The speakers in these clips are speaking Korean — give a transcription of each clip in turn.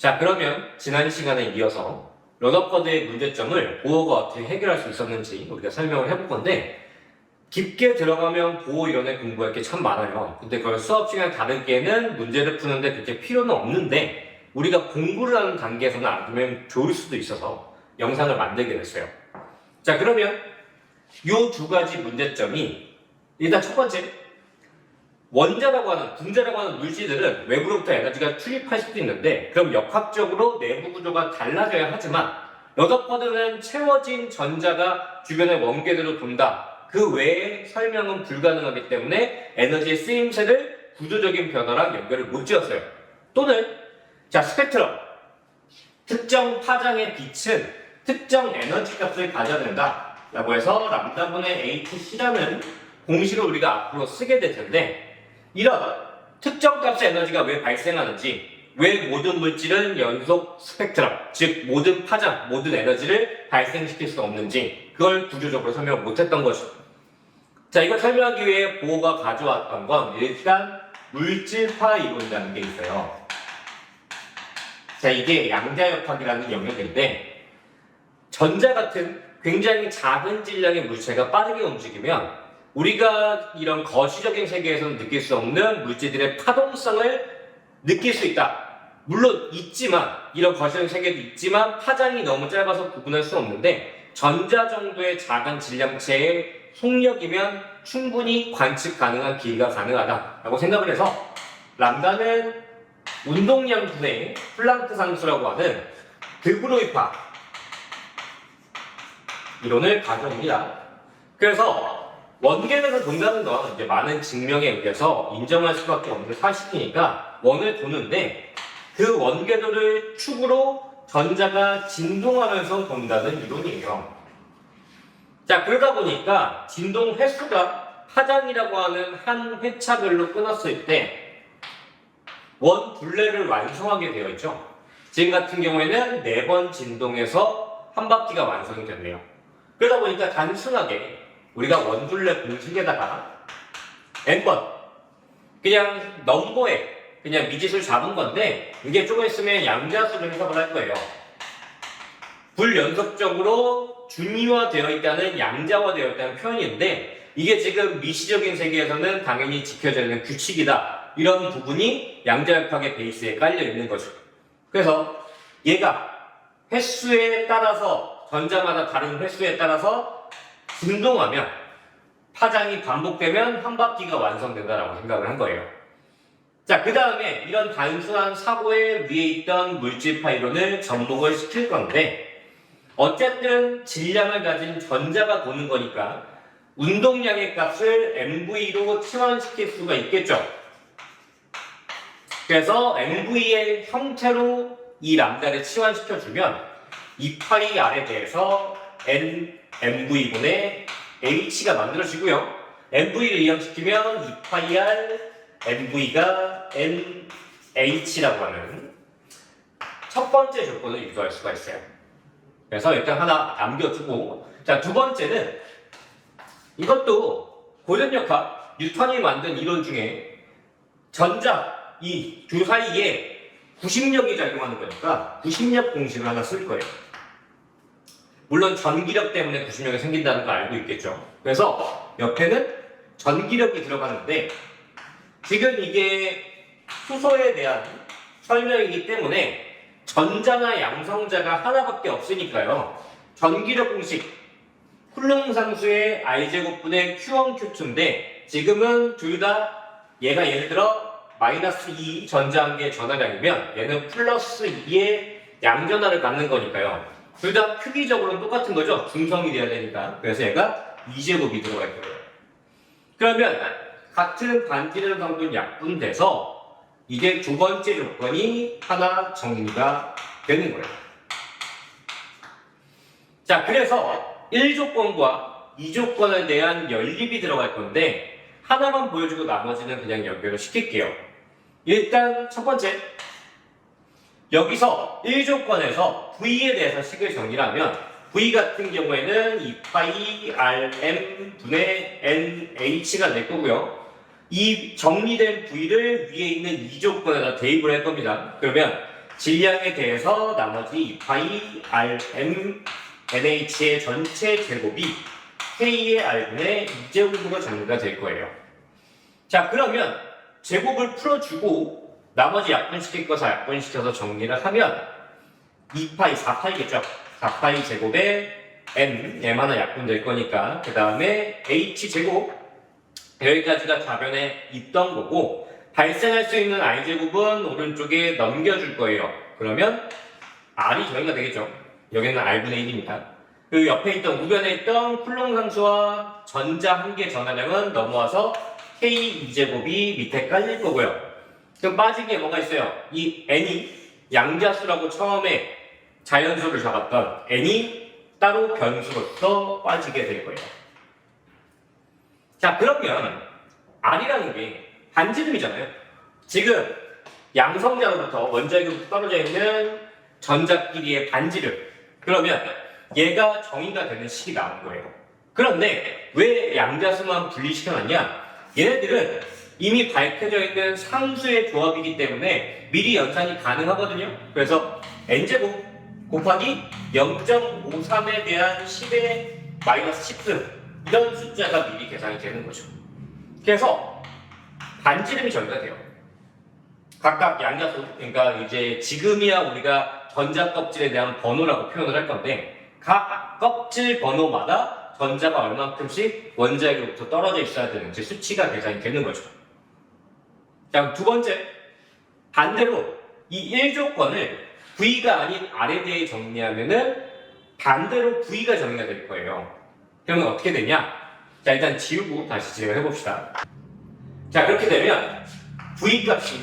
자, 그러면 지난 시간에 이어서 러더퍼드의 문제점을 보어가 어떻게 해결할 수 있었는지 우리가 설명을 해볼 건데, 깊게 들어가면 보어 이론에 공부할 게 참 많아요. 근데 그걸 수업 시간 다르게는 문제를 푸는데 그렇게 필요는 없는데, 우리가 공부를 하는 단계에서는 알면 좋을 수도 있어서 영상을 만들게 됐어요. 자, 그러면 이 두 가지 문제점이, 일단 첫 번째, 원자라고 하는, 분자라고 하는 물질들은 외부로부터 에너지가 출입할 수도 있는데, 그럼 역학적으로 내부 구조가 달라져야 하지만, 러더퍼드는 채워진 전자가 주변의 원궤도로 돈다. 그 외에 설명은 불가능하기 때문에 에너지의 쓰임새를 구조적인 변화랑 연결을 못 지었어요. 또는 자, 스펙트럼, 특정 파장의 빛은 특정 에너지 값을 가져야 된다 라고 해서 람다분의 hc라는 공식을 우리가 앞으로 쓰게 될 텐데, 이런 특정 값의 에너지가 왜 발생하는지, 왜 모든 물질은 연속 스펙트럼, 즉 모든 파장, 모든 에너지를 발생시킬 수 없는지, 그걸 구조적으로 설명 못했던 거죠. 자, 이걸 설명하기 위해 보호가 가져왔던 건 일단 물질파 이론이라는 게 있어요. 자, 이게 양자역학이라는 영역인데, 전자 같은 굉장히 작은 질량의 물체가 빠르게 움직이면 우리가 이런 거시적인 세계에서는 느낄 수 없는 물질들의 파동성을 느낄 수 있다. 물론 있지만, 이런 거시적인 세계도 있지만 파장이 너무 짧아서 구분할 수 없는데, 전자 정도의 작은 질량체의 속력이면 충분히 관측 가능한 기회가 가능하다라고 생각을 해서, 람다는 운동량 분의 플랑크 상수라고 하는 드브로이파 이론을 가져옵니다. 그래서 원궤도를 돈다는 건 이제 많은 증명에 의해서 인정할 수밖에 없는 사실이니까 원을 도는데, 그 원궤도를 축으로 전자가 진동하면서 돈다는 이론이에요. 자, 그러다 보니까 진동 횟수가 파장이라고 하는 한 회차별로 끊었을 때 원 둘레를 완성하게 되어 있죠. 지금 같은 경우에는 4번 진동에서 한 바퀴가 완성이 됐네요. 그러다 보니까 단순하게 우리가 원둘레 공식에다가 n번, 그냥 넘버에 그냥 미짓을 잡은 건데, 이게 조금 있으면 양자수를 해석을 할 거예요. 불연속적으로 준위화되어 있다는, 양자화되어 있다는 표현인데, 이게 지금 미시적인 세계에서는 당연히 지켜져야 하는 규칙이다. 이런 부분이 양자역학의 베이스에 깔려 있는 거죠. 그래서 얘가 횟수에 따라서, 전자마다 다른 횟수에 따라서 진동하면, 파장이 반복되면 한 바퀴가 완성된다라고 생각을 한 거예요. 자, 그 다음에 이런 단순한 사고의 위에 있던 물질파 이론을 접목을 시킬 건데, 어쨌든 질량을 가진 전자가 도는 거니까 운동량의 값을 mv로 치환시킬 수가 있겠죠. 그래서 mv의 형태로 이 람다를 치환시켜주면 2파이r에 대해서 n mv분의 h가 만들어지고요. mv를 이항시키면 2파이r mv가 nh라고 하는 첫 번째 조건을 유도할 수가 있어요. 그래서 일단 하나 남겨두고, 자, 두 번째는 이것도 고전역학, 뉴턴이 만든 이론 중에 전자, 이 두 사이에 구심력이 작용하는 거니까 구심력 공식을 하나 쓸 거예요. 물론 전기력 때문에 구심력이 생긴다는 거 알고 있겠죠. 그래서 옆에는 전기력이 들어가는데, 지금 이게 수소에 대한 설명이기 때문에 전자나 양성자가 하나밖에 없으니까요. 전기력 공식, 쿨롱 상수의 I제곱분의 Q1, Q2인데, 지금은 둘 다 얘가 예를 들어 마이너스 2 전자 한 개의 전하량이면 얘는 플러스 2의 양전하를 갖는 거니까요. 둘 다 크기적으로는 똑같은 거죠. 중성이 돼야 되니까. 그래서 얘가 2제곱이 들어가 있고요. 그러면 같은 반지름 성분 약분돼서 이게 두 번째 조건이 하나 정리가 되는 거예요. 자, 그래서 1조건과 2조건에 대한 연립이 들어갈 건데, 하나만 보여주고 나머지는 그냥 연결을 시킬게요. 일단 첫 번째, 여기서 1조건에서 V에 대해서 식을 정리하면, V 같은 경우에는 2파이 Rm 분의 NH가 될 거고요. 이 정리된 V를 위에 있는 2조건에다 대입을 할 겁니다. 그러면 질량에 대해서 나머지 2파이 Rm NH의 전체 제곱이 K의 R분의 2제곱으로 정리가 될 거예요. 자, 그러면 제곱을 풀어주고 나머지 약분시킬 거 다 약분시켜서 정리를 하면 2파이, 4파이겠죠? 4파이 제곱에 M 하나 약분될 거니까 그 다음에 H제곱 여기까지가 좌변에 있던 거고 발생할 수 있는 R제곱은 오른쪽에 넘겨줄 거예요. 그러면 R이 정의가 되겠죠. 여기는 R분의 1입니다. 그 옆에 있던 우변에 있던 쿨롱 상수와 전자 한 개 전하량은 넘어와서 K 2제곱이 밑에 깔릴 거고요. 그럼 빠진 게 뭐가 있어요? 이 N이 양자수라고 처음에 자연수를 잡았던 N이 따로 변수로서 빠지게 될 거예요. 자, 그러면 R이라는 게 반지름이잖아요. 지금 양성자로부터 원자에게부터 떨어져 있는 전자끼리의 반지름. 그러면 얘가 정의가 되는 식이 나온 거예요. 그런데 왜 양자수만 분리시켜놨냐? 얘네들은 이미 밝혀져 있는 상수의 조합이기 때문에 미리 연산이 가능하거든요. 그래서 n제곱 곱하기 0.53에 대한 10의 마이너스 10승 이런 숫자가 미리 계산이 되는 거죠. 그래서 반지름이 정의가 돼요. 각각 양자수, 그러니까 이제 지금이야 우리가 전자 껍질에 대한 번호라고 표현을 할 건데 각 껍질 번호마다 전자가 얼만큼씩 원자에게부터 떨어져 있어야 되는지 수치가 계산이 되는 거죠. 자, 두 번째, 반대로 이 1조건을 V가 아닌 R에 대해 정리하면은 반대로 V가 정리가 될 거예요. 그러면 어떻게 되냐? 자, 일단 지우고 다시 진행해 봅시다. 자, 그렇게 되면 V 값이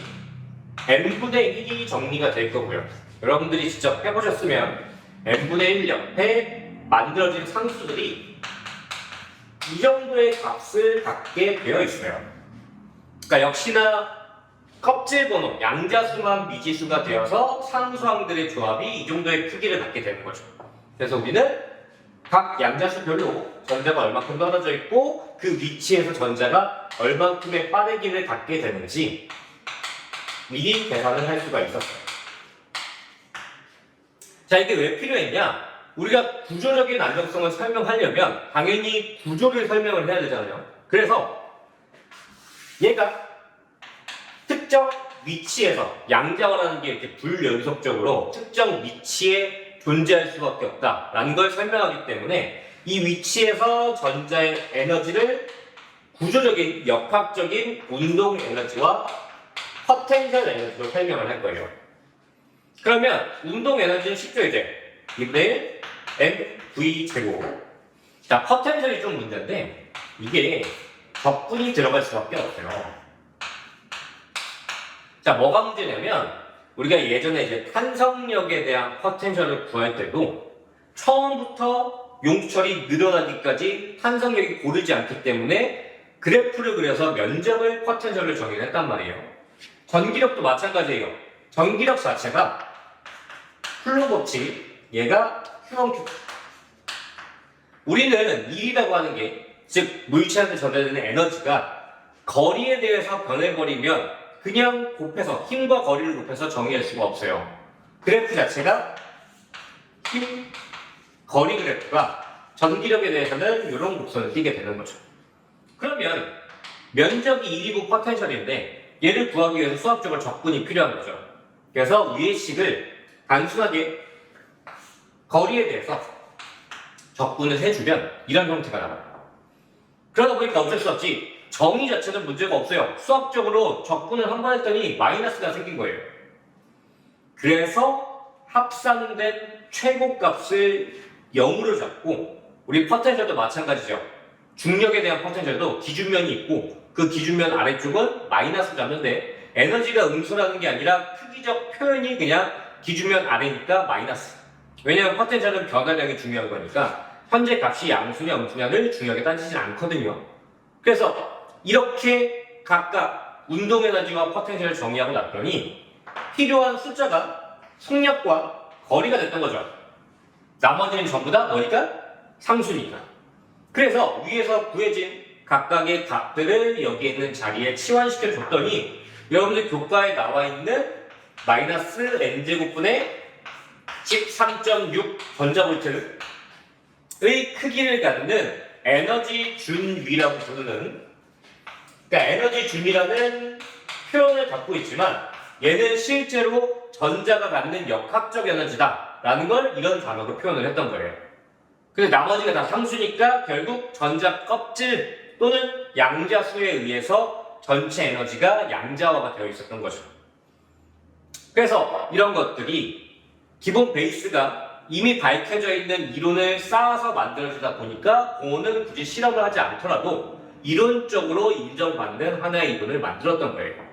n분의 1이 정리가 될 거고요. 여러분들이 직접 해보셨으면 n분의 1 옆에 만들어진 상수들이 이 정도의 값을 갖게 되어 있어요. 그러니까 역시나 껍질 번호, 양자수만 미지수가 되어서 상수항들의 조합이 이 정도의 크기를 갖게 되는 거죠. 그래서 우리는 각 양자수별로 전자가 얼마큼 떨어져 있고 그 위치에서 전자가 얼만큼의 빠르기를 갖게 되는지 미리 계산을 할 수가 있었어요. 자, 이게 왜 필요했냐? 우리가 구조적인 안정성을 설명하려면 당연히 구조를 설명을 해야 되잖아요. 그래서 얘가 특정 위치에서 양자화라는 게 이렇게 불연속적으로 특정 위치에 존재할 수밖에 없다라는 걸 설명하기 때문에 이 위치에서 전자의 에너지를 구조적인 역학적인 운동 에너지와 포텐셜 에너지로 설명을 할 거예요. 그러면 운동 에너지는 쉽죠 이제 2대 mv 제곱. 자, 포텐셜이 좀 문제인데 이게 적분이 들어갈 수밖에 없어요. 자, 뭐가 문제냐면 우리가 예전에 이제 탄성력에 대한 포텐셜을 구할 때도 처음부터 용출이 늘어나기까지 탄성력이 고르지 않기 때문에 그래프를 그려서 면적을 포텐셜을 정의를 했단 말이에요. 전기력도 마찬가지예요. 전기력 자체가 쿨롱 법칙, 얘가 쿨롱 큐. 우리는 일이라고 하는 게, 즉 물체한테 전달되는 에너지가 거리에 대해서 변해버리면 그냥 곱해서 힘과 거리를 곱해서 정의할 수가 없어요. 그래프 자체가 힘, 거리 그래프가 전기력에 대해서는 이런 곡선을 띠게 되는 거죠. 그러면 면적이 1이고 포텐셜인데 얘를 구하기 위해서 수학적으로 적분이 필요한 거죠. 그래서 위의 식을 단순하게 거리에 대해서 적분을 해주면 이런 형태가 나와요. 그러다 보니까 어쩔 수 없이 정의 자체는 문제가 없어요. 수학적으로 적분을 한 번 했더니 마이너스가 생긴 거예요. 그래서 합산된 최고값을 0으로 잡고 우리 포텐셜도 마찬가지죠. 중력에 대한 포텐셜도 기준면이 있고 그 기준면 아래쪽은 마이너스 잡는데 에너지가 음수라는 게 아니라 크기적 표현이 그냥 기준면 아래니까 마이너스. 왜냐하면 포텐셜은 변화량이 중요한 거니까 현재 값이 양수냐 음수냐를 중요하게 따지진 않거든요. 그래서 이렇게 각각 운동 에너지와 포텐셜을 정의하고 났더니 필요한 숫자가 속력과 거리가 됐던 거죠. 나머지는 전부 다 뭐니까? 상수니까. 그래서 위에서 구해진 각각의 값들을 여기 있는 자리에 치환시켜 줬더니 여러분들 교과에 나와 있는 마이너스 n제곱분의 13.6 전자볼트의 크기를 갖는 에너지 준위라고 부르는, 그러니까 에너지 준위라는 표현을 갖고 있지만 얘는 실제로 전자가 갖는 역학적 에너지다 라는 걸 이런 단어로 표현을 했던 거예요. 근데 나머지가 다 상수니까 결국 전자 껍질 또는 양자수에 의해서 전체 에너지가 양자화가 되어 있었던 거죠. 그래서 이런 것들이 기본 베이스가 이미 밝혀져 있는 이론을 쌓아서 만들어지다 보니까 공원은 굳이 실험을 하지 않더라도 이론적으로 인정받는 하나의 이론을 만들었던 거예요.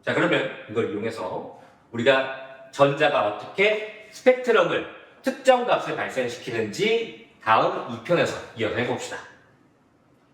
자, 그러면 이걸 이용해서 우리가 전자가 어떻게 스펙트럼을 특정 값을 발생시키는지 다음 2편에서 이어서 해봅시다.